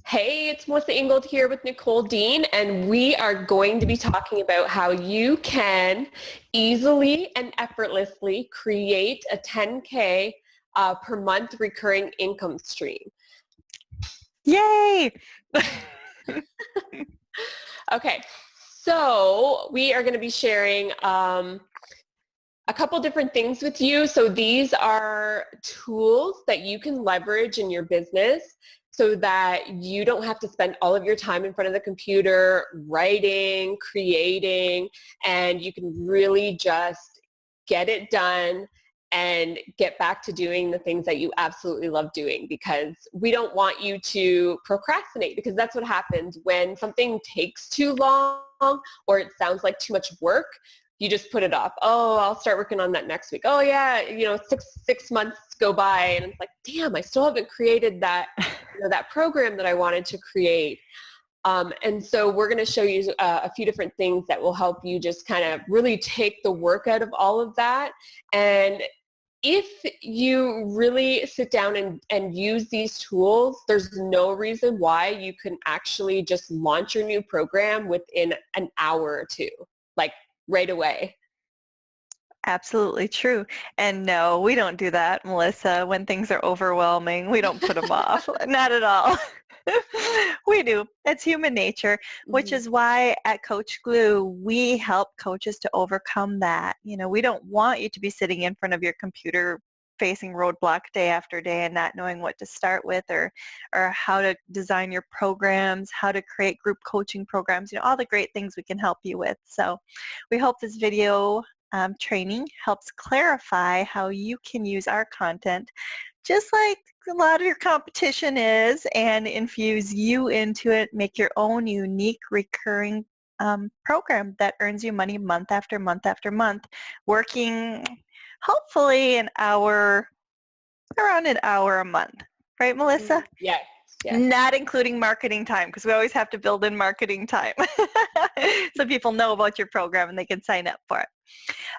Hey, it's Melissa Ingold here with Nicole Dean, and we are going to be talking about how you can easily and effortlessly create a 10K per month recurring income stream. Yay! Okay, so we are going to be sharing a couple different things with you. So these are tools that you can leverage in your business so that you don't have to spend all of your time in front of the computer writing, creating, and you can really just get it done and get back to doing the things that you absolutely love doing, because we don't want you to procrastinate, because that's what happens when something takes too long or it sounds like too much work. You just put it off. Oh, I'll start working on that next week. Oh yeah, six months go by and it's like, damn, I still haven't created that, that program that I wanted to create. And so we're going to show you a few different things that will help you just kind of really take the work out of all of that. And if you really sit down and use these tools, there's no reason why you can actually just launch your new program within an hour or two, like right away. Absolutely true. And no, we don't do that, Melissa. When things are overwhelming, we don't put them off. Not at all. We do. It's human nature, which is why at Coach Glue, we help coaches to overcome that. We don't want you to be sitting in front of your computer facing roadblock day after day and not knowing what to start with or how to design your programs, how to create group coaching programs, all the great things we can help you with. So we hope this video training helps clarify how you can use our content just like a lot of your competition is and infuse you into it, make your own unique recurring program that earns you money month after month after month, working hopefully around an hour a month. Right, Melissa? Yes. Yes. Not including marketing time, because we always have to build in marketing time so people know about your program and they can sign up for it.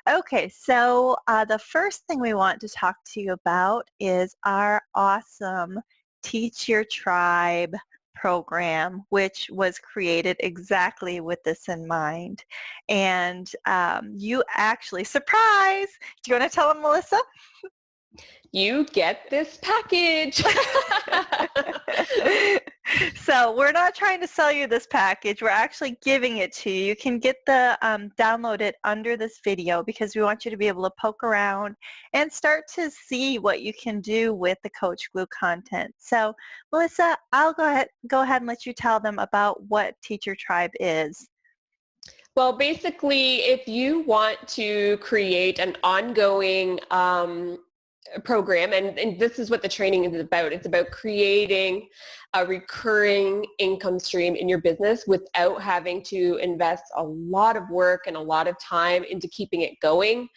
Okay, so the first thing we want to talk to you about is our awesome Teach Your Tribe program, which was created exactly with this in mind. And you actually, surprise! Do you want to tell them, Melissa? You get this package. So we're not trying to sell you this package. We're actually giving it to you. You can get the download it under this video because we want you to be able to poke around and start to see what you can do with the Coach Glue content. So Melissa, I'll go ahead and let you tell them about what Teach Your Tribe is. Well, basically, if you want to create an ongoing program, and this is what the training is about. It's about creating a recurring income stream in your business without having to invest a lot of work and a lot of time into keeping it going.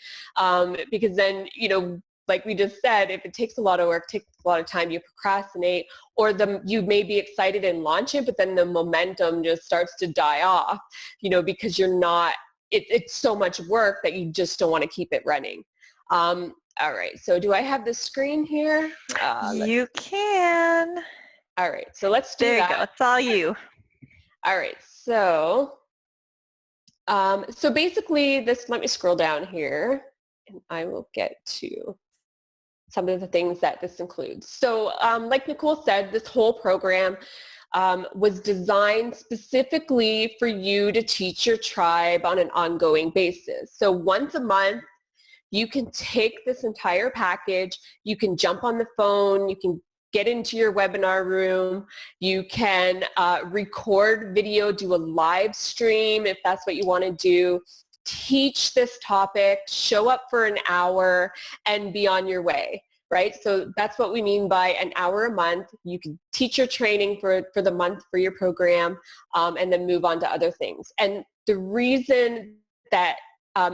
Because then, like we just said, if it takes a lot of work, takes a lot of time, you procrastinate, or you may be excited and launch it, but then the momentum just starts to die off, because you're not, it's so much work that you just don't want to keep it running. All right, so do I have the screen here? You can. All right, so let's do that. There you go. It's all you. All right, so so basically let me scroll down here and I will get to some of the things that this includes. So like Nicole said, this whole program was designed specifically for you to teach your tribe on an ongoing basis. So once a month, you can take this entire package, you can jump on the phone, you can get into your webinar room, you can record video, do a live stream if that's what you want to do, teach this topic, show up for an hour, and be on your way, right? So that's what we mean by an hour a month. You can teach your training for the month for your program, and then move on to other things. And the reason that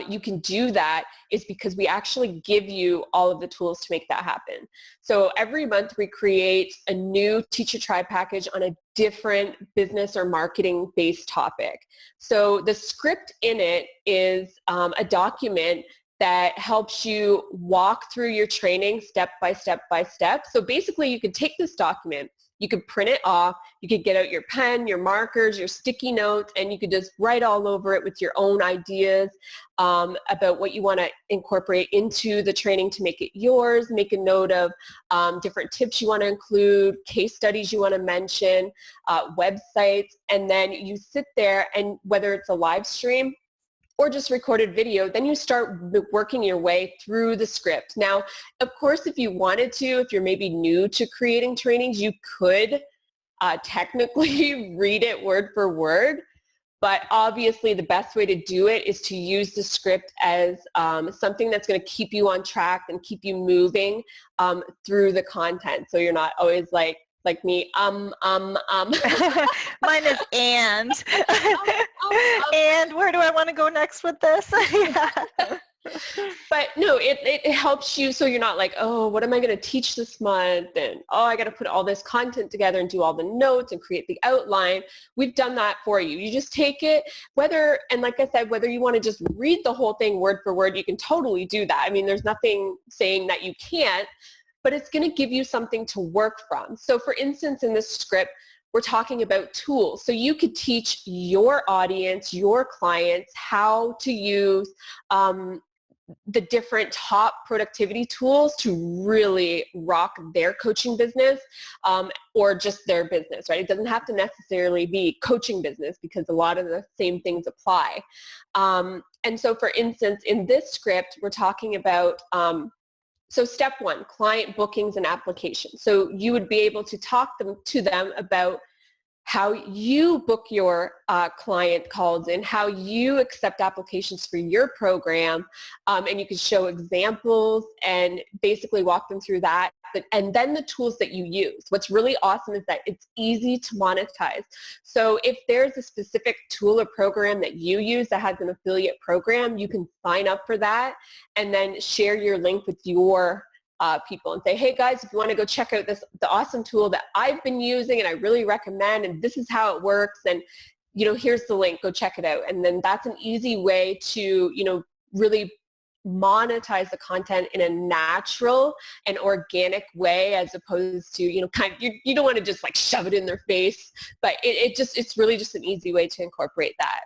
you can do that is because we actually give you all of the tools to make that happen. So every month we create a new Teach Your Tribe package on a different business or marketing based topic. So the script in it is a document that helps you walk through your training step by step by step. So basically you can take this document You could print it off. You could get out your pen, your markers, your sticky notes, and you could just write all over it with your own ideas about what you want to incorporate into the training to make it yours. Make a note of different tips you want to include, case studies you want to mention, websites, and then you sit there, and whether it's a live stream or just recorded video, then you start working your way through the script. Now, of course, if you wanted to, if you're maybe new to creating trainings, you could technically read it word for word, but obviously the best way to do it is to use the script as something that's going to keep you on track and keep you moving through the content. So you're not always like me, Mine is and. And where do I want to go next with this? Yeah. But no, it helps you, so you're not like, oh, what am I going to teach this month? And, oh, I got to put all this content together and do all the notes and create the outline. We've done that for you. You just take it, and like I said, whether you want to just read the whole thing word for word, you can totally do that. I mean, there's nothing saying that you can't, but it's going to give you something to work from. So for instance, in this script, we're talking about tools. So you could teach your audience, your clients, how to use the different top productivity tools to really rock their coaching business or just their business, right? It doesn't have to necessarily be coaching business because a lot of the same things apply. And so for instance, in this script, we're talking about so step one, client bookings and applications. So you would be able to talk to them about how you book your client calls and how you accept applications for your program, and you can show examples and basically walk them through that. And then the tools that you use. What's really awesome is that it's easy to monetize. So if there's a specific tool or program that you use that has an affiliate program, you can sign up for that and then share your link with your people and say, hey guys, if you want to go check out the awesome tool that I've been using and I really recommend, and this is how it works, and here's the link, go check it out. And then that's an easy way to really monetize the content in a natural and organic way, as opposed to you don't want to just like shove it in their face, but it's really just an easy way to incorporate that.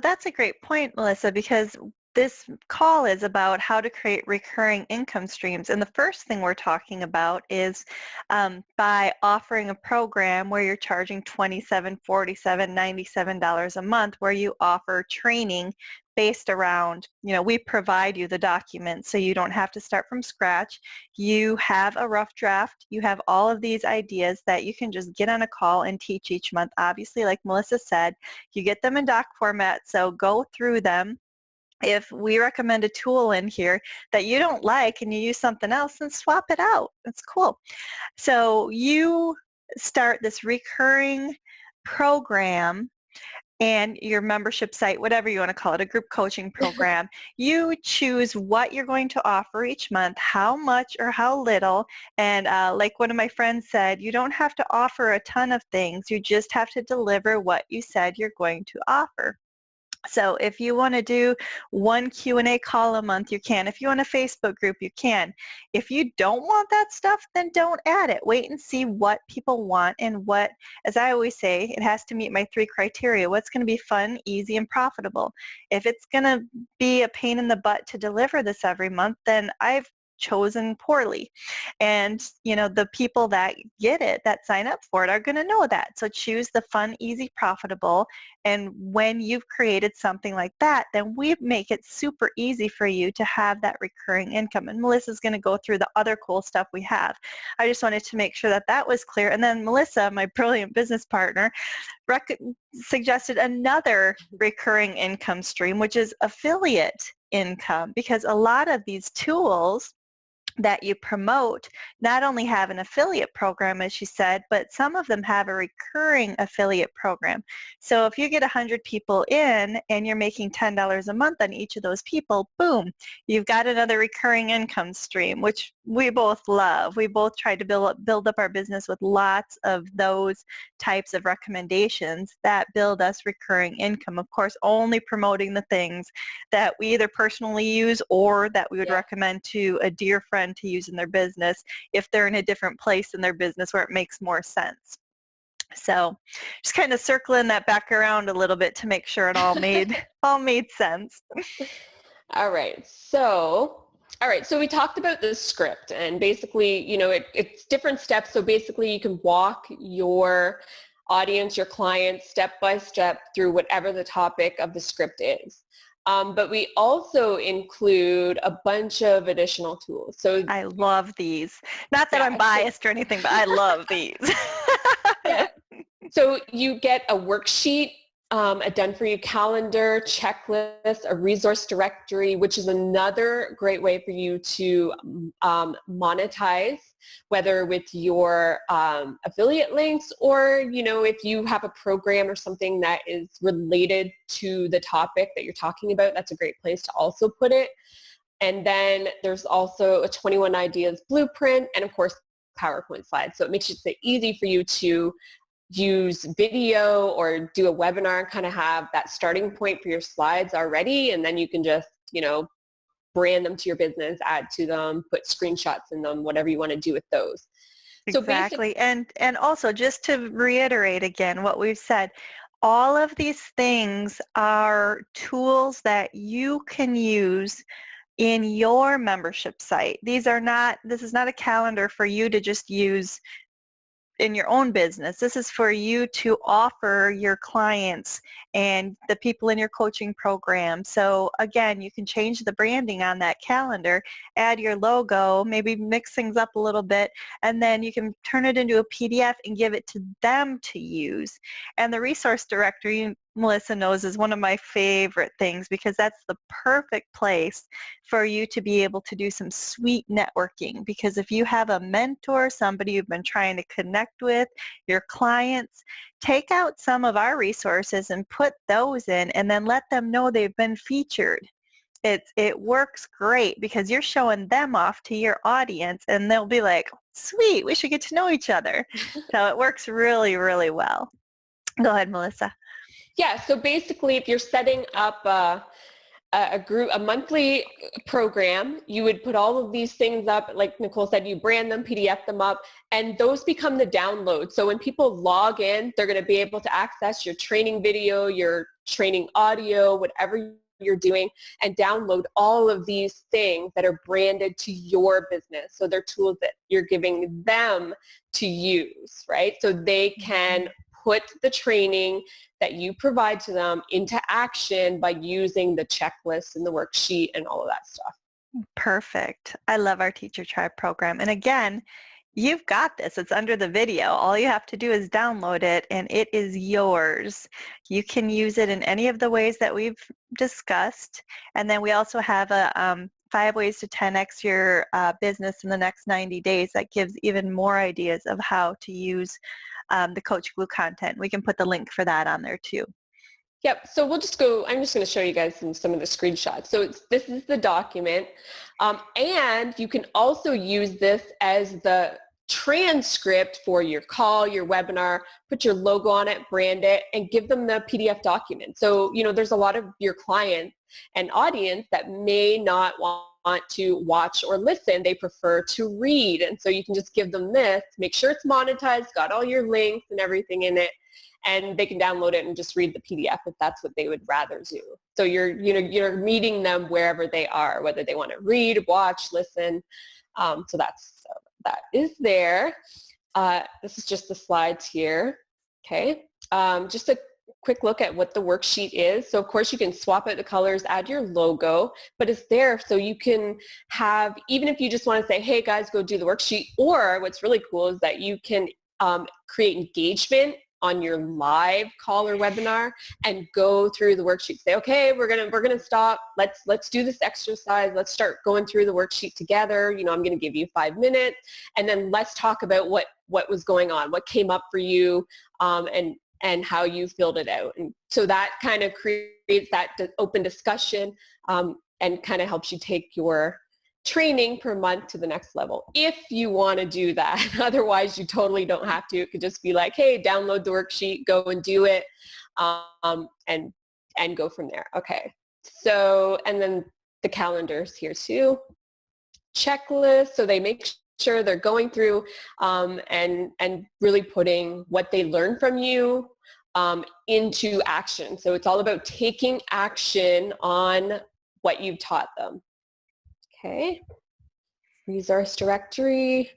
That's a great point, Melissa, because this call is about how to create recurring income streams. And the first thing we're talking about is by offering a program where you're charging $27, $47, $97 a month, where you offer training based around, we provide you the documents so you don't have to start from scratch. You have a rough draft. You have all of these ideas that you can just get on a call and teach each month. Obviously, like Melissa said, you get them in doc format, so go through them. If we recommend a tool in here that you don't like and you use something else, then swap it out. It's cool. So you start this recurring program and your membership site, whatever you want to call it, a group coaching program. You choose what you're going to offer each month, how much or how little. And like one of my friends said, you don't have to offer a ton of things. You just have to deliver what you said you're going to offer. So if you want to do one Q&A call a month, you can. If you want a Facebook group, you can. If you don't want that stuff, then don't add it. Wait and see what people want and what, as I always say, it has to meet my 3 criteria. What's going to be fun, easy, and profitable? If it's going to be a pain in the butt to deliver this every month, then I've chosen poorly. And the people that get it, that sign up for it, are going to know that. So choose the fun, easy, profitable. And when you've created something like that, then we make it super easy for you to have that recurring income. And Melissa's going to go through the other cool stuff we have. I just wanted to make sure that that was clear. And then Melissa, my brilliant business partner, suggested another recurring income stream, which is affiliate income, because a lot of these tools that you promote not only have an affiliate program, as she said, but some of them have a recurring affiliate program. So if you get 100 people in and you're making $10 a month on each of those people, boom, you've got another recurring income stream, which we both love. We both try to build up our business with lots of those types of recommendations that build us recurring income. Of course, only promoting the things that we either personally use or that we would Yeah. recommend to a dear friend to use in their business if they're in a different place in their business where it makes more sense. So just kind of circling that back around a little bit to make sure it all made all made sense. All right. So we talked about the script, and basically, it's different steps. So basically you can walk your audience, your clients, step by step through whatever the topic of the script is. But we also include a bunch of additional tools. So I love these. Not that I'm yeah, biased or anything, but I love these. yeah. So you get a worksheet, a done-for-you calendar, checklist, a resource directory, which is another great way for you to monetize, whether with your affiliate links or, if you have a program or something that is related to the topic that you're talking about, that's a great place to also put it. And then there's also a 21 ideas blueprint and, of course, PowerPoint slides. So it makes it easy for you to use video or do a webinar and kind of have that starting point for your slides already, and then you can just, brand them to your business, add to them, put screenshots in them, whatever you want to do with those. So basically, Exactly. And also just to reiterate again what we've said, all of these things are tools that you can use in your membership site. This is not a calendar for you to just use in your own business. This is for you to offer your clients and the people in your coaching program. So again, you can change the branding on that calendar, add your logo, maybe mix things up a little bit, and then you can turn it into a PDF and give it to them to use. And the resource directory, Melissa knows, is one of my favorite things because that's the perfect place for you to be able to do some sweet networking. Because if you have a mentor, somebody you've been trying to connect with, your clients, take out some of our resources and put those in and then let them know they've been featured. It works great because you're showing them off to your audience and they'll be like, sweet, we should get to know each other. So it works really, really well. Go ahead, Melissa. yeah, so basically if you're setting up a monthly program, you would put all of these things up, like Nicole said, you brand them, PDF them up, and those become the download. So when people log in, they're going to be able to access your training video, your training audio, whatever you're doing, and download all of these things that are branded to your business. So they're tools that you're giving them to use, right? So they can put the training that you provide to them into action by using the checklist and the worksheet and all of that stuff. Perfect. I love our Teacher Tribe program. And again, you've got this. It's under the video. All you have to do is download it and it is yours. You can use it in any of the ways that we've discussed. And then we also have a 5 ways to 10x your business in the next 90 days that gives even more ideas of how to use the Coach Glue content. We can put the link for that on there too. Yep, so I'm just going to show you guys some of the screenshots. So this is the document, and you can also use this as the transcript for your call, your webinar, put your logo on it, brand it, and give them the PDF document. So, there's a lot of your clients and audience that may not want to watch or listen. They prefer to read, and so you can just give them this, make sure it's monetized, got all your links and everything in it, and they can download it and just read the PDF if that's what they would rather do. So you're meeting them wherever they are, whether they want to read, watch, listen. So that is there. This is just the slides here. Okay. Just a quick look at what the worksheet is. So of course you can swap out the colors, add your logo, but it's there so you can have, even if you just want to say, hey guys, go do the worksheet, or what's really cool is that you can create engagement on your live call or webinar and go through the worksheet. Say, okay, we're gonna stop. Let's do this exercise. Let's start going through the worksheet together. I'm gonna give you 5 minutes, and then let's talk about what was going on, what came up for you, and how you filled it out. And so that kind of creates that open discussion and kind of helps you take your training per month to the next level if you want to do that. Otherwise, you totally don't have to. It could just be like, hey, download the worksheet, go and do it, and go from there. Okay. So, and then the calendars here too. Checklist, so they make sure they're going through and really putting what they learn from you into action. So it's all about taking action on what you've taught them. Okay. Resource directory.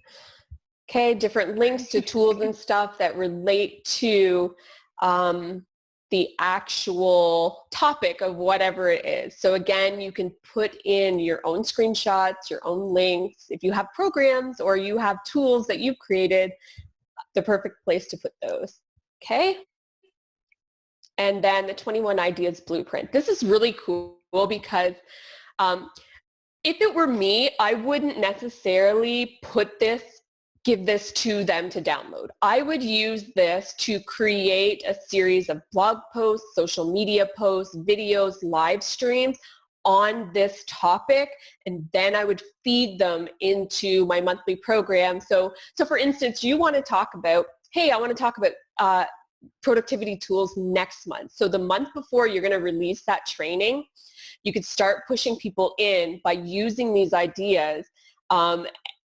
Okay, different links to tools and stuff that relate to the actual topic of whatever it is. So again, you can put in your own screenshots, your own links. If you have programs or you have tools that you've created, the perfect place to put those. Okay? And then the 21 Ideas Blueprint. This is really cool because if it were me, I wouldn't necessarily give this to them to download. I would use this to create a series of blog posts, social media posts, videos, live streams on this topic, and then I would feed them into my monthly program. So for instance, you want to talk about, hey, I want to talk about productivity tools next month. So the month before you're going to release that training, you could start pushing people in by using these ideas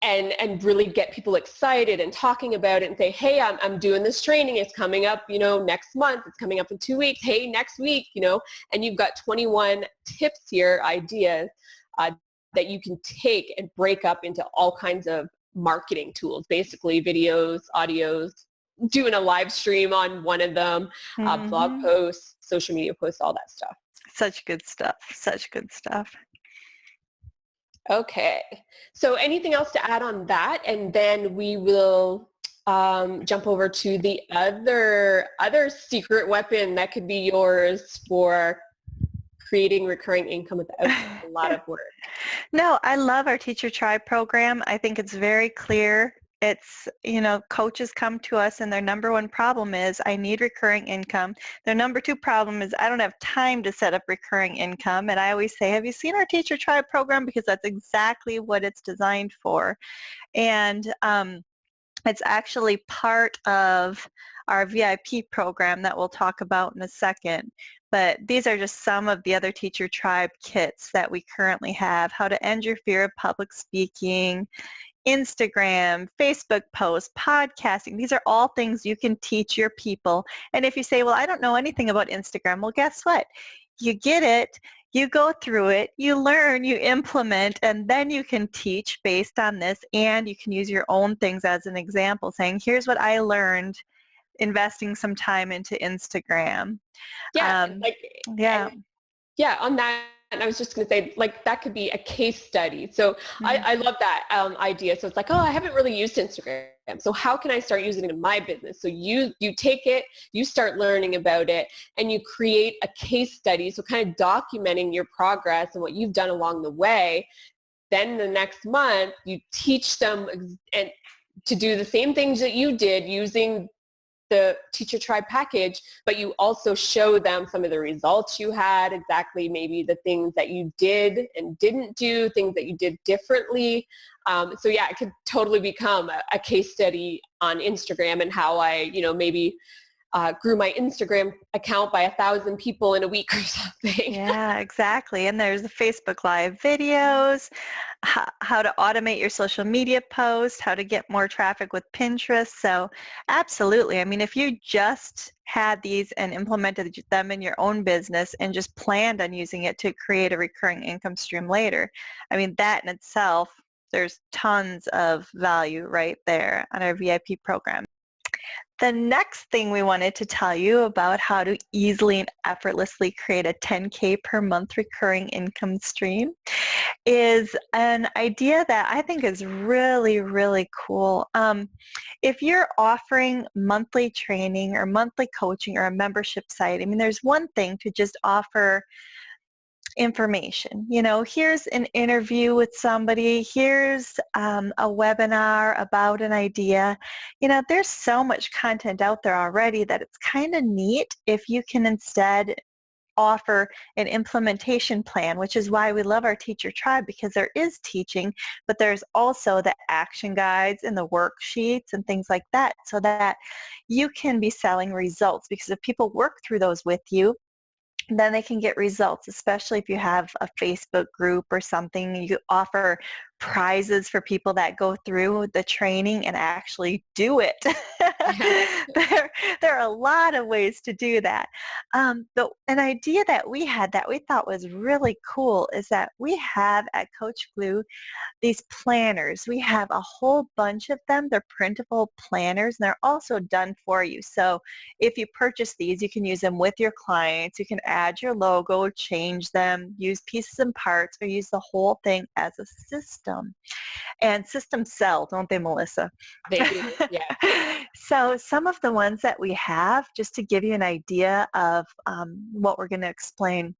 and really get people excited and talking about it and say, hey, I'm doing this training. It's coming up, next month. It's coming up in 2 weeks. Hey, next week, and you've got 21 tips here, ideas that you can take and break up into all kinds of marketing tools, basically videos, audios, doing a live stream on one of them, blog posts, social media posts, all that stuff. Such good stuff. Such good stuff. Okay. So anything else to add on that? And then we will jump over to the other secret weapon that could be yours for creating recurring income without a lot of work. No, I love our Teacher Tribe program. I think it's very clear. It's, coaches come to us and their number one problem is I need recurring income. Their number two problem is I don't have time to set up recurring income. And I always say, have you seen our Teacher Tribe program? Because that's exactly what it's designed for. And it's actually part of our VIP program that we'll talk about in a second. But these are just some of the other Teacher Tribe kits that we currently have. How to end your fear of public speaking, Instagram, Facebook posts, podcasting. These are all things you can teach your people. And if you say, well, I don't know anything about Instagram, well, guess what? You get it, you go through it, you learn, you implement, and then you can teach based on this, and you can use your own things as an example, saying, here's what I learned investing some time into Instagram. Yeah, Yeah, on that. And I was just going to say, that could be a case study. So I love that idea. So it's like, oh, I haven't really used Instagram. So how can I start using it in my business? So you take it, you start learning about it, and you create a case study. So kind of documenting your progress and what you've done along the way. Then the next month, you teach them and to do the same things that you did using the Teacher Tribe package, but you also show them some of the results you had, exactly maybe the things that you did and didn't do, things that you did differently. So yeah, it could totally become a case study on Instagram and how I, maybe grew my Instagram account by 1,000 people in a week or something. Yeah, exactly. And there's the Facebook Live videos, how to automate your social media posts, how to get more traffic with Pinterest. So absolutely. I mean, if you just had these and implemented them in your own business and just planned on using it to create a recurring income stream later, I mean, that in itself, there's tons of value right there on our VIP program. The next thing we wanted to tell you about how to easily and effortlessly create a 10K per month recurring income stream is an idea that I think is really, really cool. If you're offering monthly training or monthly coaching or a membership site, I mean, there's one thing to just offer information. Here's an interview with somebody, here's a webinar about an idea. There's so much content out there already that it's kind of neat if you can instead offer an implementation plan, which is why we love our teacher tribe, because there is teaching, but there's also the action guides and the worksheets and things like that, so that you can be selling results. Because if people work through those with you, then they can get results, especially if you have a Facebook group or something. You offer prizes for people that go through the training and actually do it. There are a lot of ways to do that. But an idea that we had that we thought was really cool is that we have at Coach Blue these planners. We have a whole bunch of them. They're printable planners, and they're also done for you. So if you purchase these, you can use them with your clients. You can add your logo, change them, use pieces and parts, or use the whole thing as a system. And systems sell, don't they, Melissa? They do, yeah. So some of the ones that we have, just to give you an idea of what we're going to explain,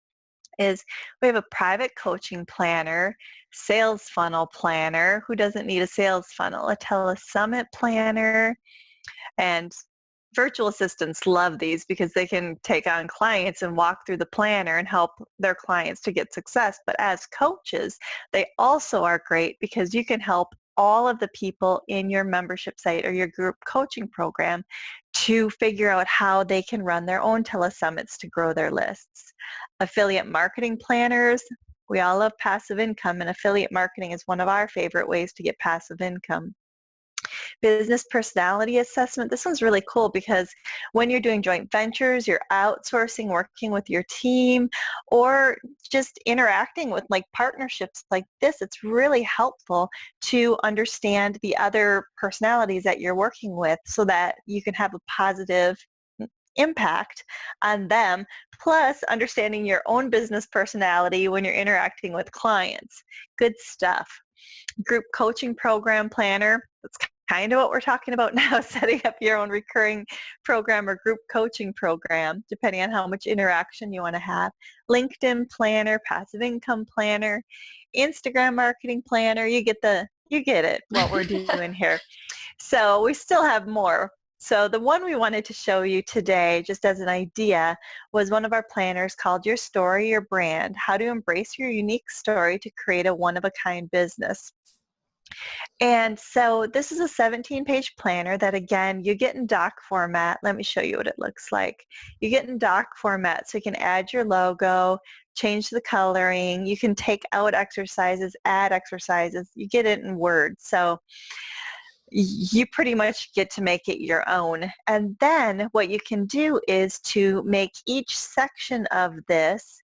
is we have a private coaching planner, sales funnel planner. Who doesn't need a sales funnel? A telesummit planner. And virtual assistants love these because they can take on clients and walk through the planner and help their clients to get success. But as coaches, they also are great because you can help all of the people in your membership site or your group coaching program to figure out how they can run their own telesummits to grow their lists. Affiliate marketing planners. We all love passive income, and affiliate marketing is one of our favorite ways to get passive income. Business personality assessment. This one's really cool because when you're doing joint ventures, you're outsourcing, working with your team, or just interacting with like partnerships like this, it's really helpful to understand the other personalities that you're working with so that you can have a positive impact on them, plus understanding your own business personality when you're interacting with clients. Good stuff. Group coaching program planner. That's kind of what we're talking about now, setting up your own recurring program or group coaching program, depending on how much interaction you want to have. LinkedIn planner, passive income planner, Instagram marketing planner. You get it, what we're doing here. So we still have more. So the one we wanted to show you today, just as an idea, was one of our planners called Your Story, Your Brand, How to Embrace Your Unique Story to Create a One-of-a-Kind Business. And so this is a 17-page planner that, again, you get in doc format. Let me show you what it looks like. You get in doc format so you can add your logo, change the coloring. You can take out exercises, add exercises. You get it in Word. So you pretty much get to make it your own. And then what you can do is to make each section of this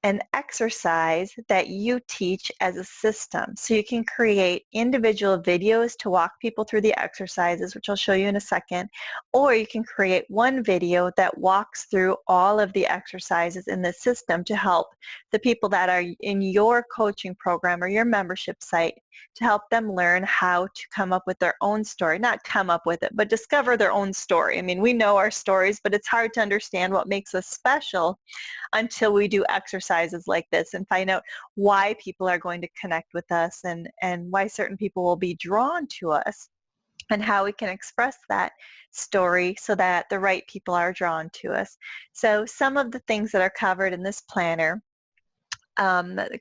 an exercise that you teach as a system. So you can create individual videos to walk people through the exercises, which I'll show you in a second, or you can create one video that walks through all of the exercises in the system to help the people that are in your coaching program or your membership site, to help them learn how to come up with their own story. Not come up with it, but discover their own story. I mean, we know our stories, but it's hard to understand what makes us special until we do exercises like this and find out why people are going to connect with us and why certain people will be drawn to us and how we can express that story so that the right people are drawn to us. So some of the things that are covered in this planner: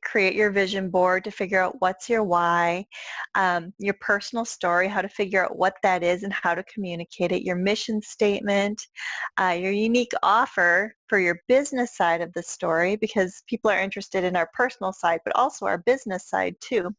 create your vision board to figure out what's your why, your personal story, how to figure out what that is and how to communicate it, your mission statement, your unique offer for your business side of the story, because people are interested in our personal side, but also our business side too.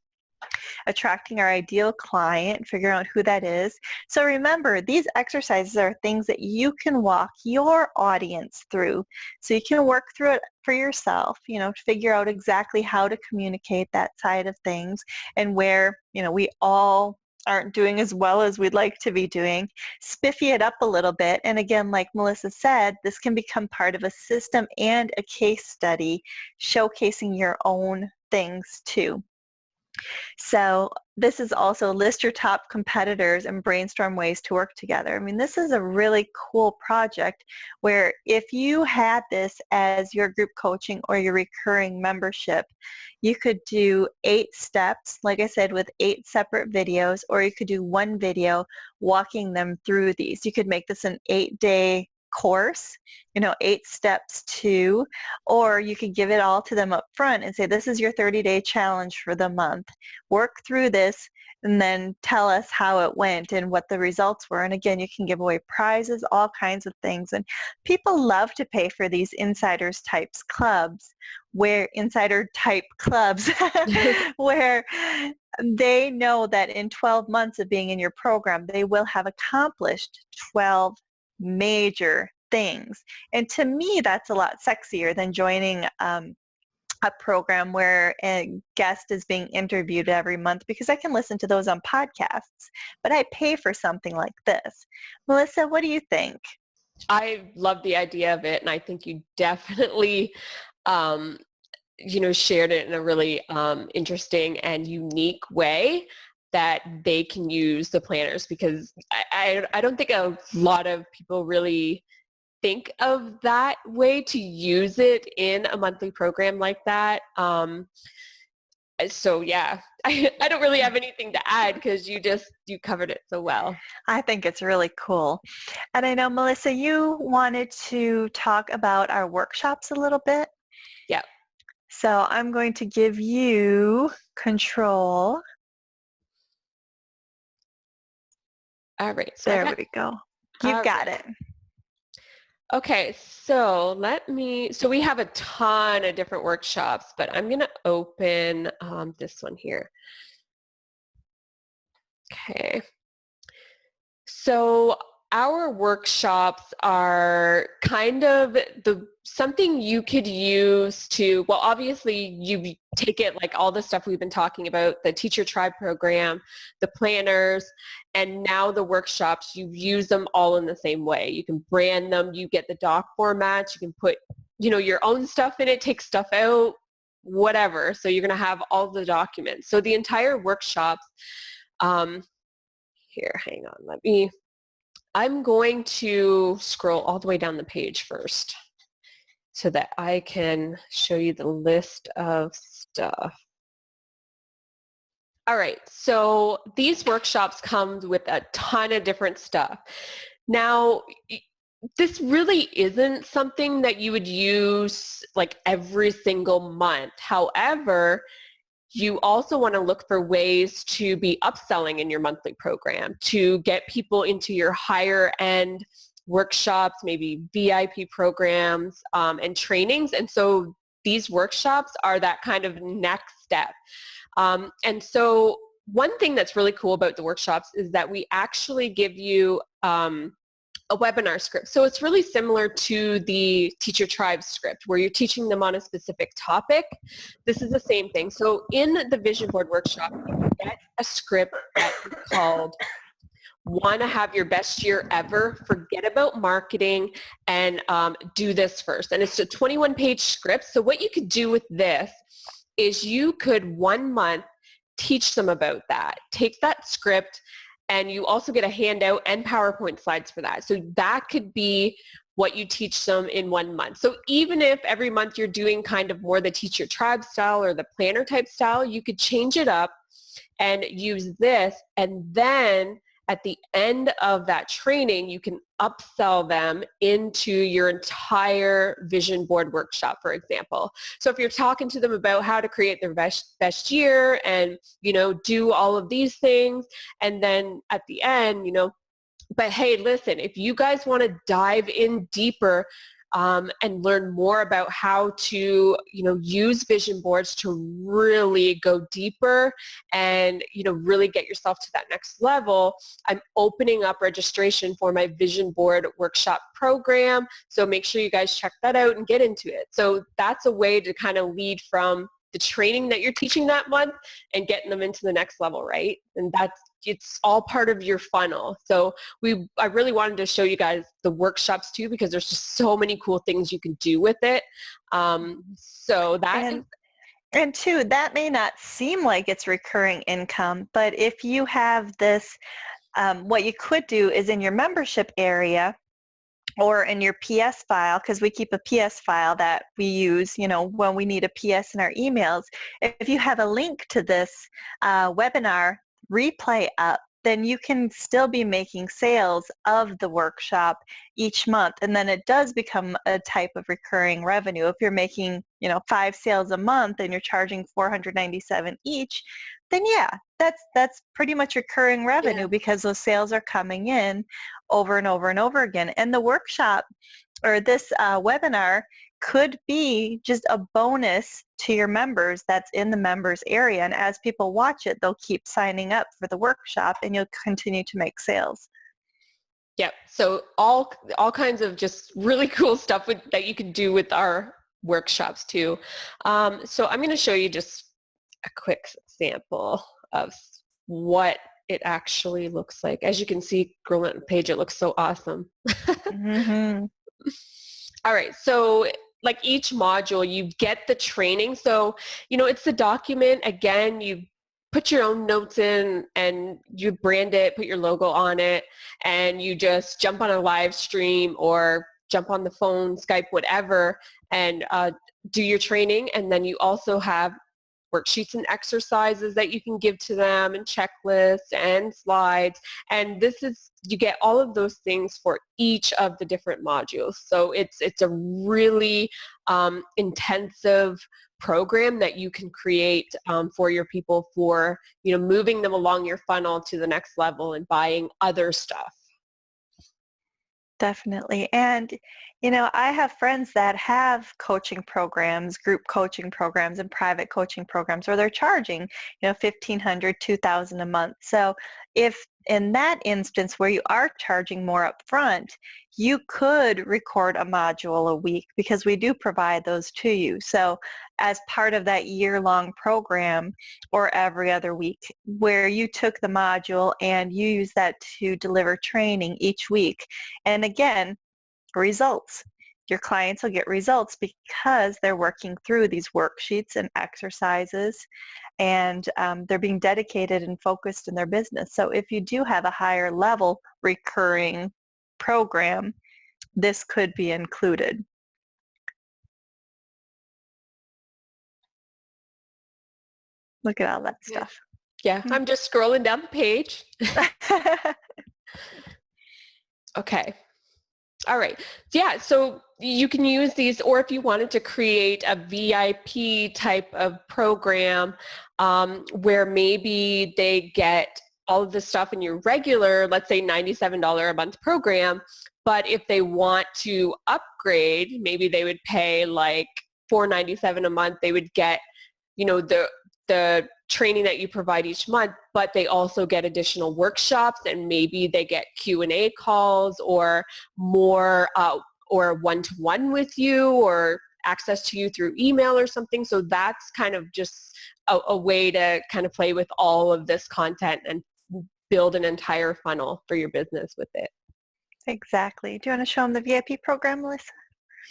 Attracting our ideal client, figuring out who that is. So remember, these exercises are things that you can walk your audience through. So you can work through it for yourself, to figure out exactly how to communicate that side of things and where, we all aren't doing as well as we'd like to be doing. Spiffy it up a little bit. And again, like Melissa said, this can become part of a system and a case study showcasing your own things too. So this is also list your top competitors and brainstorm ways to work together. I mean, this is a really cool project where if you had this as your group coaching or your recurring membership, you could do 8 steps, like I said, with 8 separate videos, or you could do one video walking them through these. You could make this an 8-day course, 8 steps to, or you could give it all to them up front and say, this is your 30-day challenge for the month. Work through this and then tell us how it went and what the results were. And again, you can give away prizes, all kinds of things. And people love to pay for these insider type clubs where they know that in 12 months of being in your program, they will have accomplished 12 major things. And to me, that's a lot sexier than joining a program where a guest is being interviewed every month, because I can listen to those on podcasts, but I pay for something like this. Melissa, what do you think? I love the idea of it, and I think you definitely shared it in a really interesting and unique way that they can use the planners, because I don't think a lot of people really think of that way to use it in a monthly program like that. So yeah, I don't really have anything to add because you covered it so well. I think it's really cool. And I know, Melissa, you wanted to talk about our workshops a little bit. Yeah. So I'm going to give you control. All right. So there we go. You've got it. Okay, so we have a ton of different workshops, but I'm going to open this one here. Okay. So our workshops are kind of something you could use to, well, obviously you take it like all the stuff we've been talking about, the Teacher Tribe program, the planners, and now the workshops, you use them all in the same way. You can brand them, you get the doc formats, you can put, your own stuff in it, take stuff out, whatever. So you're going to have all the documents. So the entire workshops, here, hang on, I'm going to scroll all the way down the page first so that I can show you the list of stuff. All right, so these workshops come with a ton of different stuff. Now, this really isn't something that you would use like every single month. However, you also want to look for ways to be upselling in your monthly program to get people into your higher end workshops, maybe VIP programs and trainings. And so these workshops are that kind of next step. And so one thing that's really cool about the workshops is that we actually give you a webinar script. So it's really similar to the Teacher Tribe script where you're teaching them on a specific topic. This is the same thing. So in the Vision Board workshop, you get a script that is called Want to Have Your Best Year Ever, Forget About Marketing, and Do This First. And it's a 21-page script. So what you could do with this is you could 1 month teach them about that. Take that script, and you also get a handout and PowerPoint slides for that. So that could be what you teach them in 1 month. So even if every month you're doing kind of more the Teacher Tribe style or the planner type style, you could change it up and use this, and then at the end of that training, you can upsell them into your entire Vision Board workshop, for example. So if you're talking to them about how to create their best year and, do all of these things, and then at the end, but hey, listen, if you guys want to dive in deeper and learn more about how to, use vision boards to really go deeper and, really get yourself to that next level, I'm opening up registration for my Vision Board Workshop program. So make sure you guys check that out and get into it. So that's a way to kind of lead from the training that you're teaching that month and getting them into the next level, right? And it's all part of your funnel. So I really wanted to show you guys the workshops too, because there's just so many cool things you can do with it. So that and two, that may not seem like it's recurring income, but if you have this, what you could do is in your membership area or in your PS file, because we keep a PS file that we use, when we need a PS in our emails. If you have a link to this webinar replay up then you can still be making sales of the workshop each month. And then it does become a type of recurring revenue. If you're making, 5 sales a month and you're charging $497 each, then yeah, that's pretty much recurring Yeah. revenue because those sales are coming in over and over and over again. And the workshop or this webinar could be just a bonus to your members that's in the members area. And as people watch it, they'll keep signing up for the workshop and you'll continue to make sales. Yep. So all kinds of just really cool stuff that you can do with our workshops too. So I'm going to show you just a quick sample of what it actually looks like. As you can see, scrolling on the page, it looks so awesome. Mm-hmm. All right. So like each module, you get the training. So, it's the document. Again, you put your own notes in and you brand it, put your logo on it, and you just jump on a live stream or jump on the phone, Skype, whatever, and do your training. And then you also have worksheets and exercises that you can give to them and checklists and slides. And you get all of those things for each of the different modules. So it's a really intensive program that you can create for your people for, moving them along your funnel to the next level and buying other stuff. Definitely. And, I have friends that have coaching programs, group coaching programs, and private coaching programs where they're charging, $1,500, $2,000 a month. So if in that instance where you are charging more up front, you could record a module a week because we do provide those to you. So as part of that year-long program or every other week where you took the module and you use that to deliver training each week. And again, results. Your clients will get results because they're working through these worksheets and exercises and they're being dedicated and focused in their business. So if you do have a higher level recurring program, this could be included. Look at all that stuff. Yeah, I'm just scrolling down the page. Okay. All right. Yeah, so you can use these, or if you wanted to create a VIP type of program where maybe they get all of the stuff in your regular, let's say $97 a month program, but if they want to upgrade, maybe they would pay like $497 a month. They would get, the training that you provide each month, but they also get additional workshops and maybe they get Q&A calls or more or one-to-one with you or access to you through email or something. So that's kind of just a way to kind of play with all of this content and build an entire funnel for your business with it. Exactly. Do you want to show them the VIP program, Melissa?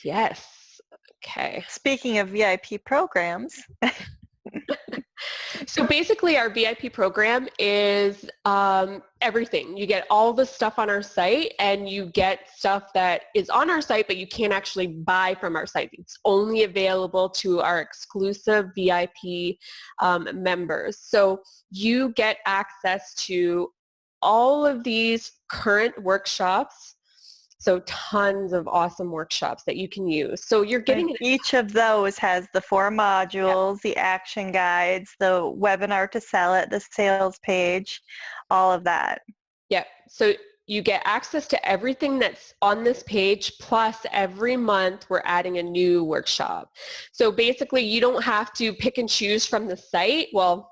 Yes. Okay. Speaking of VIP programs. So basically our VIP program is everything. You get all the stuff on our site and you get stuff that is on our site but you can't actually buy from our site. It's only available to our exclusive VIP members. So you get access to all of these current workshops. So tons of awesome workshops that you can use. So you're getting each of those has the 4 modules, the action guides, the webinar to sell it, the sales page, all of that. Yeah. So you get access to everything that's on this page, plus every month we're adding a new workshop. So basically you don't have to pick and choose from the site. Well,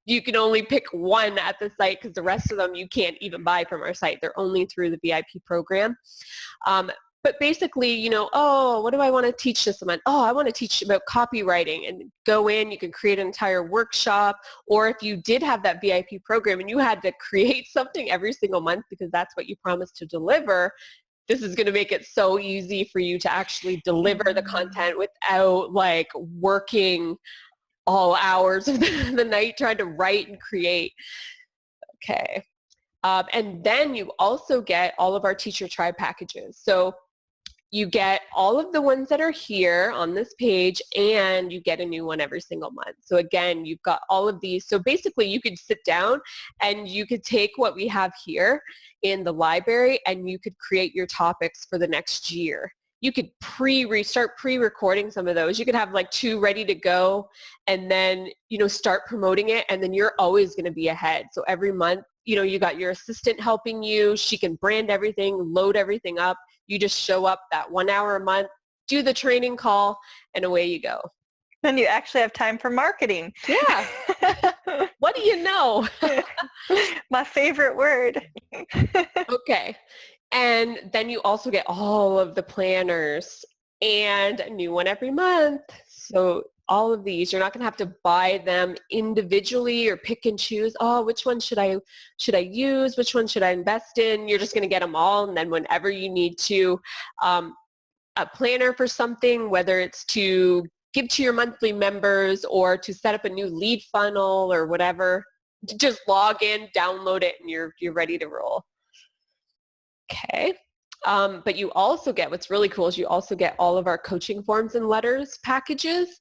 you can only pick one at the site because the rest of them you can't even buy from our site. They're only through the VIP program. But basically, what do I want to teach this month? Oh, I want to teach about copywriting, and go in, you can create an entire workshop. Or if you did have that VIP program and you had to create something every single month because that's what you promised to deliver, this is going to make it so easy for you to actually deliver the content without like working all hours of the night trying to write and create. Okay. And then you also get all of our Teacher Tribe packages. So you get all of the ones that are here on this page, and you get a new one every single month. So again, you've got all of these. So basically you could sit down and you could take what we have here in the library and you could create your topics for the next year. You could start pre-recording some of those. You could have like 2 ready to go and then, start promoting it, and then you're always going to be ahead. So every month, you got your assistant helping you. She can brand everything, load everything up. You just show up that 1 hour a month, do the training call, and away you go. Then you actually have time for marketing. Yeah. What do you know? My favorite word. Okay. And then you also get all of the planners and a new one every month. So all of these, you're not going to have to buy them individually or pick and choose. Oh, which one should I use? Which one should I invest in? You're just going to get them all. And then whenever you need to, a planner for something, whether it's to give to your monthly members or to set up a new lead funnel or whatever, just log in, download it, and you're ready to roll. Okay. But you also get, what's really cool is you also get all of our coaching forms and letters packages.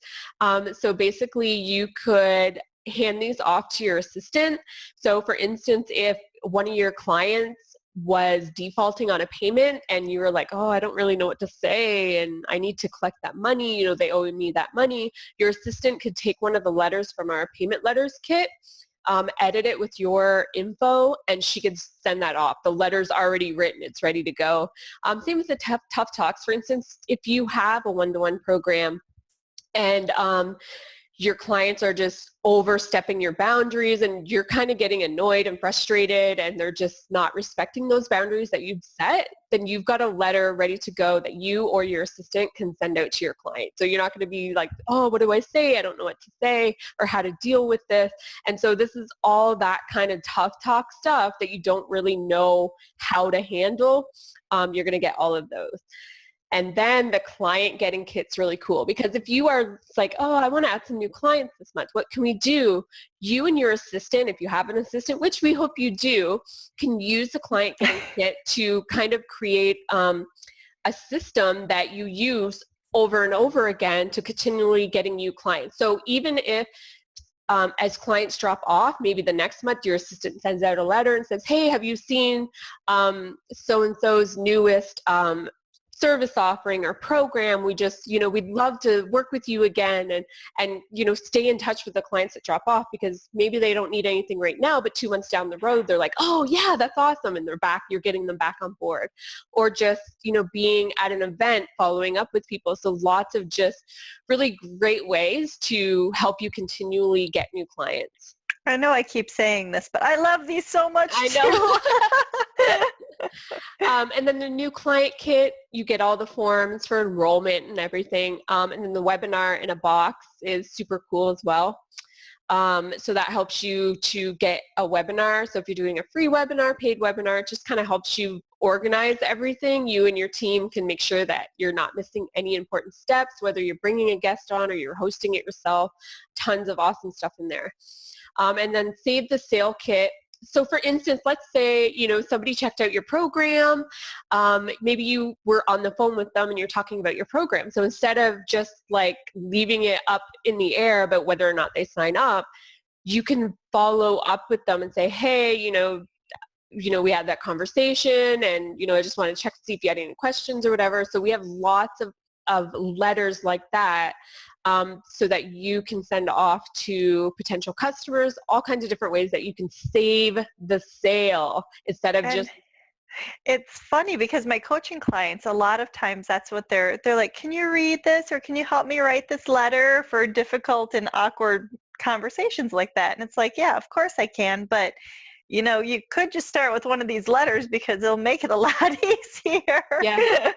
So basically you could hand these off to your assistant. So for instance, if one of your clients was defaulting on a payment and you were like, oh, I don't really know what to say and I need to collect that money, they owe me that money, your assistant could take one of the letters from our payment letters kit, edit it with your info, and she could send that off. The letter's already written. It's ready to go. Same with the tough talks. For instance, if you have a one-to-one program and your clients are just overstepping your boundaries and you're kind of getting annoyed and frustrated and they're just not respecting those boundaries that you've set, then you've got a letter ready to go that you or your assistant can send out to your client. So you're not going to be like, oh, what do I say? I don't know what to say or how to deal with this. And so this is all that kind of tough talk stuff that you don't really know how to handle. You're going to get all of those. And then the client getting kit's really cool because if you are like, oh, I want to add some new clients this month, what can we do? You and your assistant, if you have an assistant, which we hope you do, can use the client getting kit to kind of create a system that you use over and over again to continually getting new clients. So even if as clients drop off, maybe the next month your assistant sends out a letter and says, hey, have you seen so-and-so's newest service offering or program? We just, we'd love to work with you again and stay in touch with the clients that drop off because maybe they don't need anything right now, but 2 months down the road, they're like, oh yeah, that's awesome. And they're back, you're getting them back on board. Or just, being at an event, following up with people. So lots of just really great ways to help you continually get new clients. I know I keep saying this, but I love these so much I know. And then the new client kit, you get all the forms for enrollment and everything. And then the webinar in a box is super cool as well. So that helps you to get a webinar. So if you're doing a free webinar, paid webinar, it just kind of helps you organize everything. You and your team can make sure that you're not missing any important steps, whether you're bringing a guest on or you're hosting it yourself. Tons of awesome stuff in there. And then save the sale kit. So for instance, let's say, somebody checked out your program. Maybe you were on the phone with them and you're talking about your program. So instead of just like leaving it up in the air about whether or not they sign up, you can follow up with them and say, hey, we had that conversation and, I just want to check to see if you had any questions or whatever. So we have lots of letters like that. So that you can send off to potential customers, all kinds of different ways that you can save the sale instead of just. It's funny because my coaching clients, a lot of times that's what they're like, can you read this or can you help me write this letter for difficult and awkward conversations like that? And it's like, yeah, of course I can, but you could just start with one of these letters because it'll make it a lot easier. Yeah.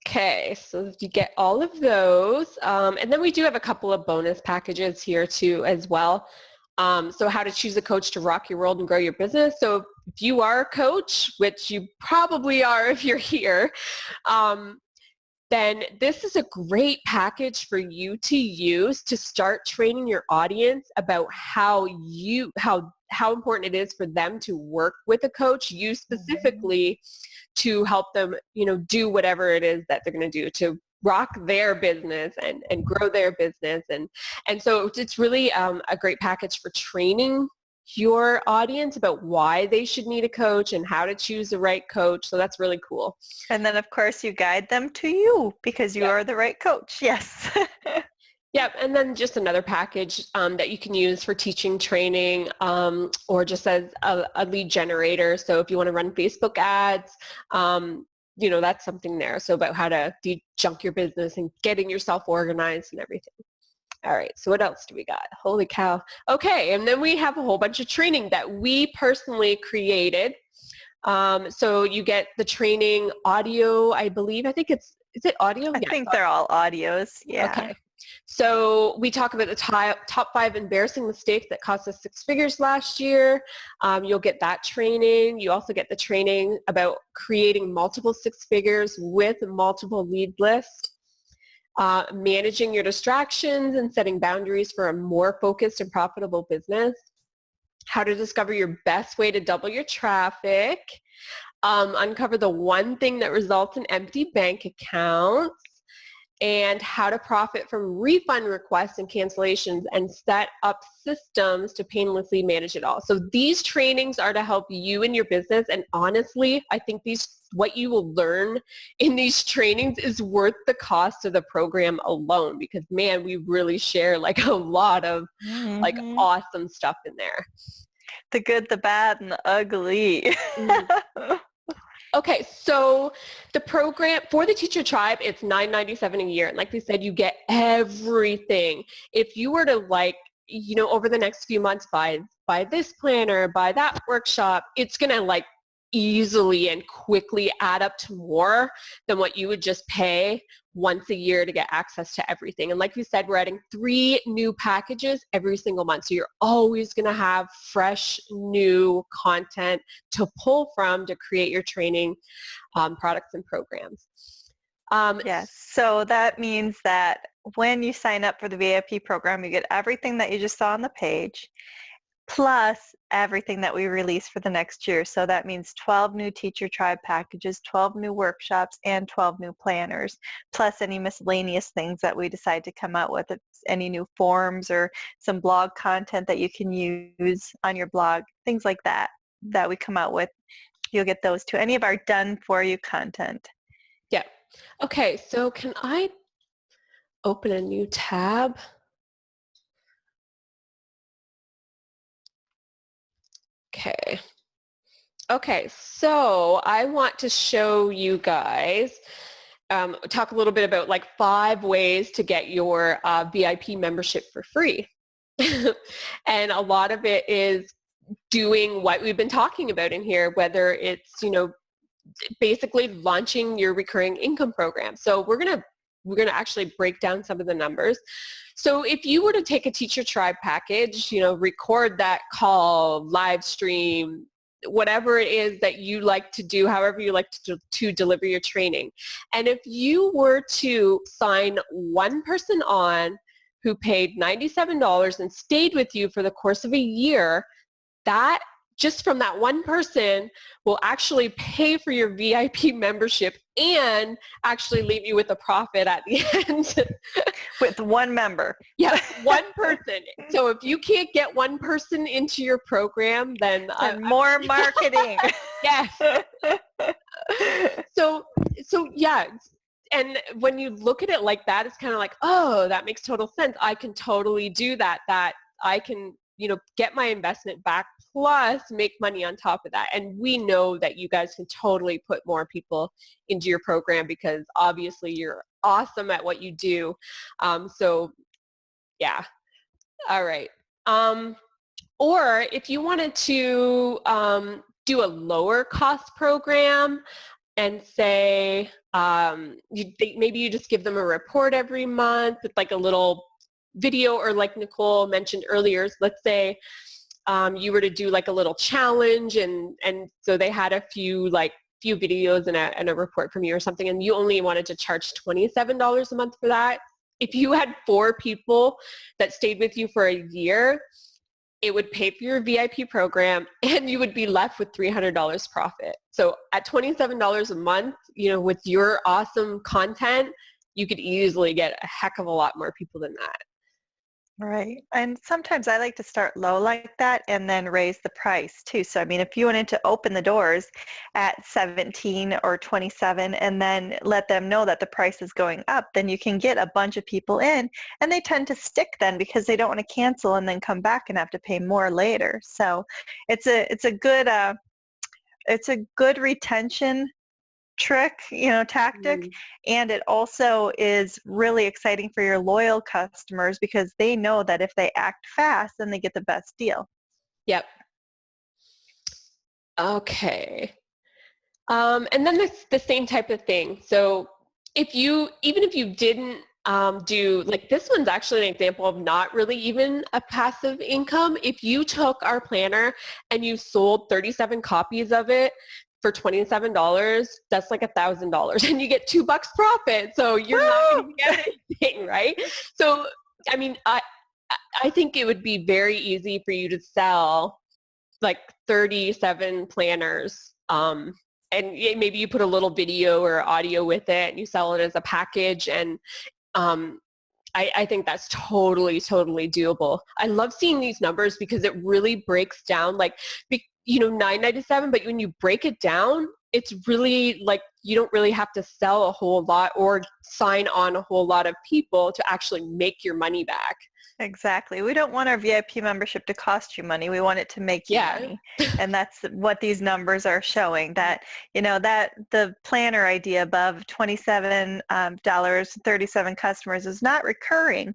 Okay, so you get all of those. And then we do have a couple of bonus packages here too as well. So how to choose a coach to rock your world and grow your business. So if you are a coach, which you probably are if you're here, then this is a great package for you to use to start training your audience about how how important it is for them to work with a coach, you specifically, to help them, do whatever it is that they're going to do to rock their business and grow their business. And so it's really a great package for training your audience about why they should need a coach and how to choose the right coach. So that's really cool. And then of course you guide them to you because you are the right coach. Yes. Yep, and then just another package that you can use for teaching, training, or just as a lead generator. So if you want to run Facebook ads, that's something there. So about how to de-junk your business and getting yourself organized and everything. All right, so what else do we got? Holy cow. Okay, and then we have a whole bunch of training that we personally created. So you get the training audio, I believe. Is it audio? I think they're all audios. Yeah. Okay. So we talk about the top 5 embarrassing mistakes that cost us 6 figures last year. You'll get that training. You also get the training about creating multiple 6 figures with multiple lead lists, managing your distractions and setting boundaries for a more focused and profitable business, how to discover your best way to double your traffic, uncover the one thing that results in empty bank accounts, and how to profit from refund requests and cancellations and set up systems to painlessly manage it all. So these trainings are to help you in your business, and honestly, I think what you will learn in these trainings is worth the cost of the program alone, because man, we really share like a lot of like awesome stuff in there. The good, the bad, and the ugly. Okay, so the program for the Teacher Tribe, it's $9.97 a year. And like we said, you get everything. If you were to over the next few months buy this planner, buy that workshop, it's going to easily and quickly add up to more than what you would just pay once a year to get access to everything. And like we said, we're adding 3 new packages every single month. So you're always going to have fresh, new content to pull from to create your training products and programs. Yes. So that means that when you sign up for the VIP program, you get everything that you just saw on the page, plus everything that we release for the next year. So that means 12 new Teacher Tribe packages, 12 new workshops, and 12 new planners, plus any miscellaneous things that we decide to come out with, any new forms or some blog content that you can use on your blog, things like that we come out with. You'll get those too. Any of our done for you content. Yeah. Okay, so can I open a new tab? Okay, so I want to show you guys, talk a little bit about 5 ways to get your VIP membership for free. And a lot of it is doing what we've been talking about in here, whether it's, basically launching your recurring income program. So we're going to actually break down some of the numbers. So if you were to take a Teacher Tribe package, record that call, live stream, whatever it is that you like to do, however you like to deliver your training. And if you were to sign one person on who paid $97 and stayed with you for the course of a year, that just from that one person will actually pay for your VIP membership and actually leave you with a profit at the end. With one member. Yeah, one person. So if you can't get one person into your program, then more marketing. Yes. So yeah. And when you look at it like that, it's kind of like, oh, that makes total sense. I can totally do that. That I can, get my investment back plus make money on top of that. And we know that you guys can totally put more people into your program because obviously you're awesome at what you do. So yeah. All right. Or if you wanted to do a lower cost program and say maybe you just give them a report every month with a little video, or like Nicole mentioned earlier, let's say you were to do a little challenge and so they had a few videos and a report from you or something, and you only wanted to charge $27 a month for that. If you had 4 people that stayed with you for a year, it would pay for your VIP program, and you would be left with $300 profit. So at $27 a month, with your awesome content, you could easily get a heck of a lot more people than that. Right. And sometimes I like to start low like that and then raise the price too. So, I mean, if you wanted to open the doors at 17 or 27 and then let them know that the price is going up, then you can get a bunch of people in, and they tend to stick then because they don't want to cancel and then come back and have to pay more later. So it's a good retention trick, tactic. Mm. And it also is really exciting for your loyal customers because they know that if they act fast, then they get the best deal. Yep. Okay. And then the same type of thing. So even if you didn't do, like, this one's actually an example of not really even a passive income. If you took our planner and you sold 37 copies of it for $27, that's like $1,000, and you get $2 profit. So you're not going to get anything, right? So, I mean, I think it would be very easy for you to sell like 37 planners, and maybe you put a little video or audio with it and you sell it as a package. And I think that's totally doable. I love seeing these numbers because it really breaks down, like, $9.97, but when you break it down, it's really like you don't really have to sell a whole lot or sign on a whole lot of people to actually make your money back. Exactly. We don't want our VIP membership to cost you money. We want it to make you money. And that's what these numbers are showing, that, that the planner idea above $27, 37 customers is not recurring.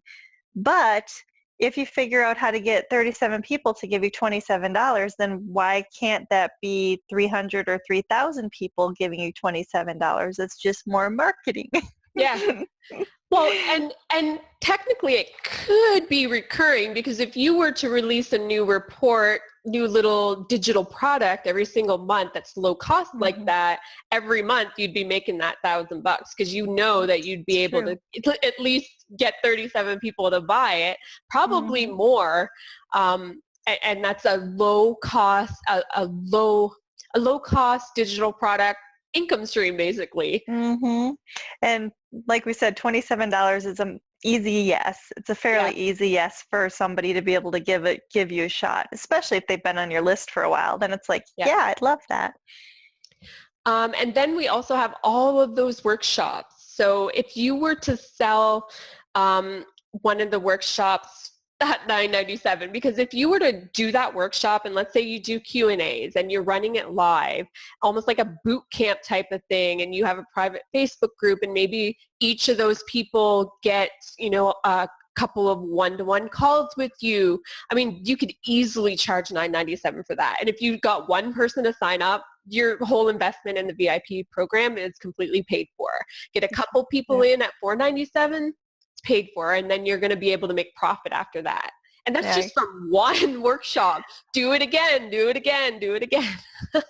But if you figure out how to get 37 people to give you $27, then why can't that be 300 or 3,000 people giving you $27? It's just more marketing. Yeah. Well, and technically it could be recurring, because if you were to release a new little digital product every single month that's low cost like that, every month you'd be making that $1,000, because that you'd be able to at least get 37 people to buy it, probably more. And that's a low cost, a low cost digital product income stream, basically. And like we said, $27 is an easy yes. It's a fairly easy yes for somebody to be able to give you a shot, especially if they've been on your list for a while. Then it's like, yeah, I'd love that. And then we also have all of those workshops. So if you were to sell one of the workshops at $9.97, because if you were to do that workshop, and let's say you do Q&As and you're running it live, almost like a boot camp type of thing, and you have a private Facebook group, and maybe each of those people get, a couple of one-to-one calls with you. I mean, you could easily charge $9.97 for that. And if you got one person to sign up, your whole investment in the VIP program is completely paid for. Get a couple people in at $4.97, paid for, and then you're going to be able to make profit after that. And that's just from one workshop. Do it again, do it again, do it again.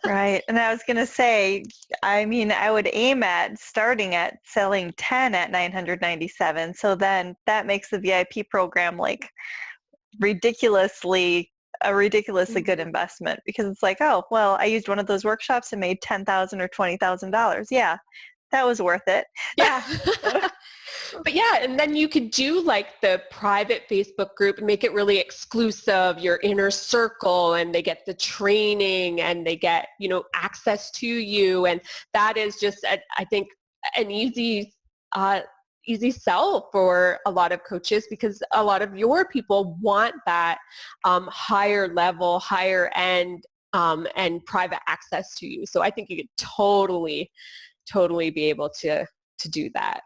Right. And I was going to say, I mean, I would aim at starting at selling 10 at $997. So then that makes the VIP program like ridiculously good investment, because it's like, oh, well, I used one of those workshops and made $10,000 or $20,000. Yeah, that was worth it. Yeah. But yeah, and then you could do like the private Facebook group and make it really exclusive, your inner circle, and they get the training and they get, access to you. And that is just, I think, an easy sell for a lot of coaches, because a lot of your people want that higher level, higher end, and private access to you. So I think you could totally be able to do that.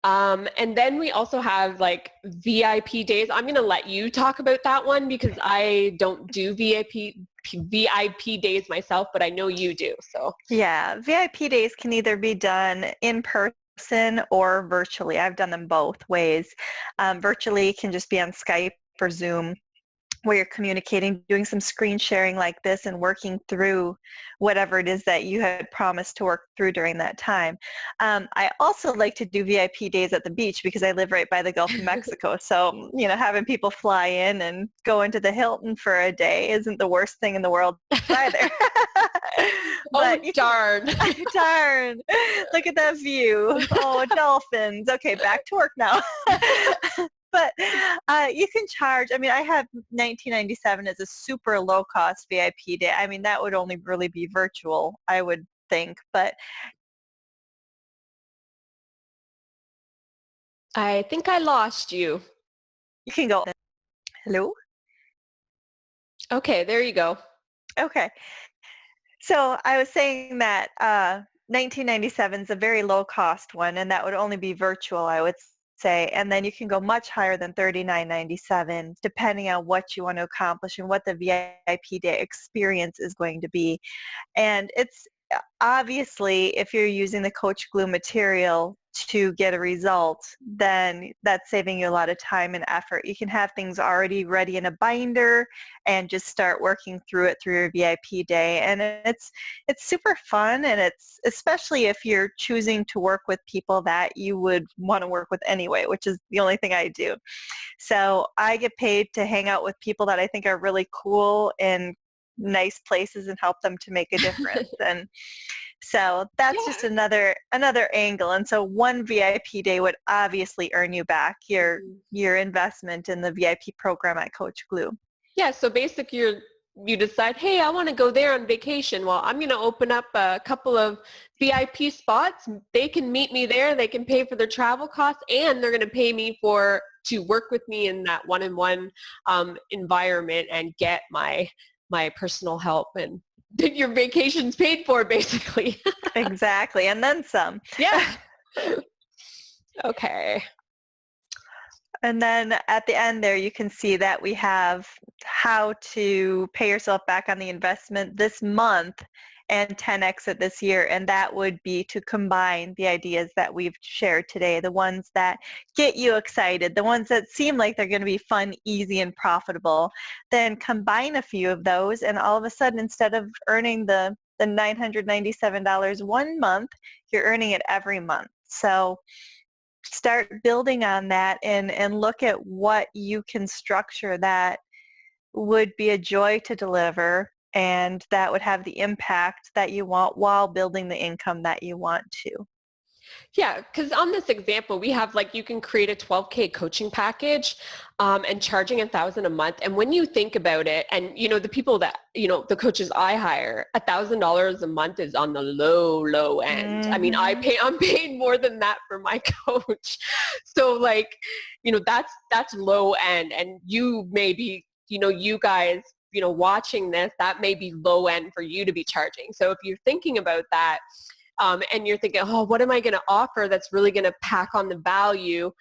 And then we also have like VIP days. I'm going to let you talk about that one, because I don't do VIP days myself, but I know you do. So yeah, VIP days can either be done in person or virtually. I've done them both ways. Virtually can just be on Skype or Zoom. where you're communicating, doing some screen sharing like this and working through whatever it is that you had promised to work through during that time. I also like to do VIP days at the beach because I live right by the Gulf of Mexico. So, having people fly in and go into the Hilton for a day isn't the worst thing in the world either. Oh, darn. Darn. Look at that view. Oh, dolphins. Okay, back to work now. But you can charge, I have $19.97 as a super low cost VIP day. That would only really be virtual, I would think, but I think I lost you. you can go. Hello? Okay, there you go. Okay. So I was saying that 1997 is a very low cost one, and that would only be virtual, I would say. And then you can go much higher than $39.97, depending on what you want to accomplish and what the VIP day experience is going to be. And it's obviously, if you're using the Coach Glue material to get a result, then that's saving you a lot of time and effort. You can have things already ready in a binder and just start working through it through your VIP day. And it's super fun, and it's especially if you're choosing to work with people that you would want to work with anyway, which is the only thing I do. So I get paid to hang out with people that I think are really cool and nice places and help them to make a difference. And so that's just another angle. And so one VIP day would obviously earn you back your investment in the VIP program at Coach Glue. Yeah, so basically you decide, hey, I want to go there on vacation. Well, I'm going to open up a couple of VIP spots. They can meet me there. They can pay for their travel costs, and they're going to pay me to work with me in that one-on-one environment and get my personal help, and your vacation's paid for, basically. Exactly, and then some. Yeah. Okay. And then at the end there, you can see that we have how to pay yourself back on the investment this month and 10x it this year. And that would be to combine the ideas that we've shared today, the ones that get you excited, the ones that seem like they're going to be fun, easy, and profitable. Then combine a few of those, and all of a sudden, instead of earning the $997 one month, you're earning it every month. So start building on that and look at what you can structure that would be a joy to deliver and that would have the impact that you want while building the income that you want to. Yeah, because on this example, we have you can create a 12K coaching package and charging $1,000 a month. And when you think about it, and the people that, the coaches I hire, $1,000 a month is on the low end. Mm-hmm. I'm paying more than that for my coach. So that's low end. And you may be, you guys, watching this, that may be low end for you to be charging. So if you're thinking about that, and you're thinking, oh, what am I going to offer that's really going to pack on the value?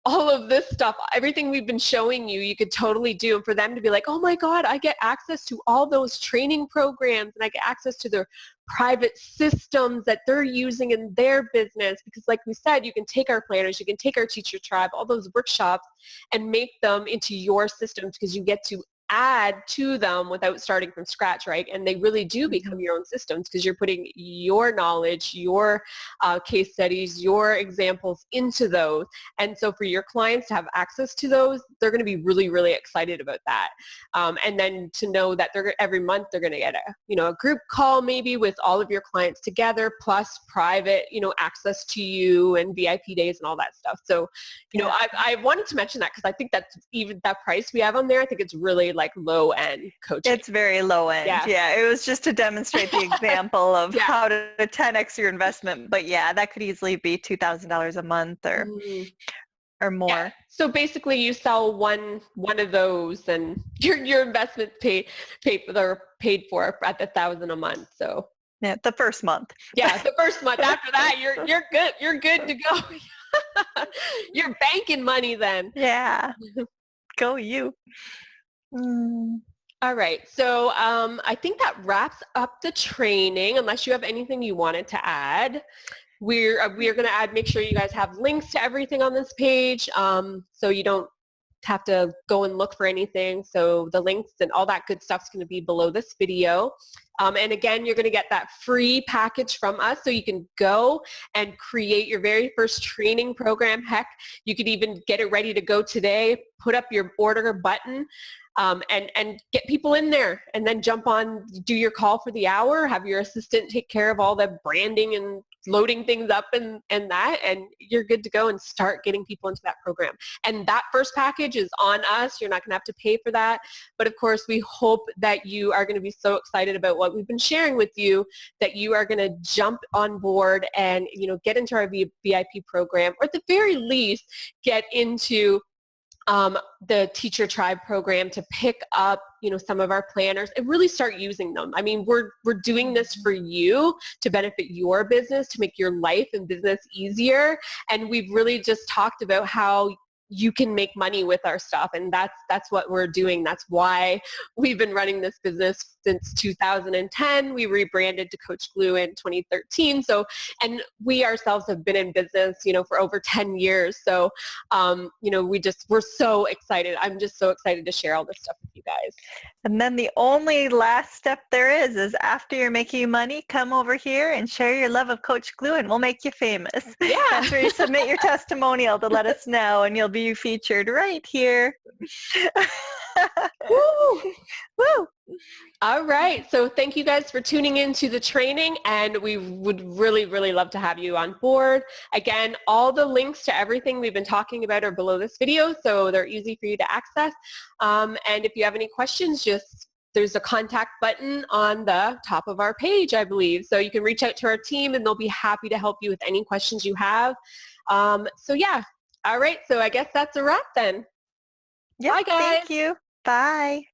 All of this stuff, everything we've been showing you, you could totally do. And for them to be like, oh my God, I get access to all those training programs, and I get access to their private systems that they're using in their business. Because like we said, you can take our planners, you can take our teacher tribe, all those workshops, and make them into your systems, because you get to add to them without starting from scratch, right? And they really do become your own systems, because you're putting your knowledge, your case studies, your examples into those. And so for your clients to have access to those, they're going to be really, really excited about that. And then to know that every month they're going to get a group call maybe with all of your clients together, plus private, access to you and VIP days and all that stuff. So, I wanted to mention that because I think that's even that price we have on there. I think it's really low end coaching. It's very low end. Yeah. It was just to demonstrate the example of how to 10x your investment. But yeah, that could easily be $2,000 a month or more. Yeah. So basically you sell one of those and your investment's paid for at the $1,000 a month. So yeah, the first month. Yeah, the first month. After that, you're good to go. You're banking money then. Yeah. Go you. All right. So I think that wraps up the training, unless you have anything you wanted to add. We are going to make sure you guys have links to everything on this page, so you don't have to go and look for anything. So the links and all that good stuff is going to be below this video. And again, you're going to get that free package from us so you can go and create your very first training program. Heck, you could even get it ready to go today, put up your order button, and get people in there, and then jump on, do your call for the hour, have your assistant take care of all the branding and loading things up and that, and you're good to go and start getting people into that program. And that first package is on us. You're not going to have to pay for that. But of course, we hope that you are going to be so excited about what we've been sharing with you that you are going to jump on board and, you know, get into our VIP program, or at the very least, get into the Teacher Tribe program to pick up, you know, some of our planners and really start using them. I mean, we're doing this for you to benefit your business, to make your life and business easier. And we've really just talked about how you can make money with our stuff, and that's what we're doing. That's why we've been running this business since 2010. We rebranded to Coach Glue in 2013. So, and we ourselves have been in business, you know, for over 10 years. So, you know, we're so excited. I'm just so excited to share all this stuff with you guys. And then the only last step there is after you're making money, come over here and share your love of Coach Glue, and we'll make you famous. Yeah. That's where you submit your testimonial to let us know, and you'll be featured right here. Woo! Woo! All right. So thank you guys for tuning in to the training, and we would really, really love to have you on board. Again, all the links to everything we've been talking about are below this video, so they're easy for you to access. And if you have any questions, there's a contact button on the top of our page, I believe. So you can reach out to our team, and they'll be happy to help you with any questions you have. So yeah. All right. So I guess that's a wrap then. Yep, Bye, guys. thank you. Bye.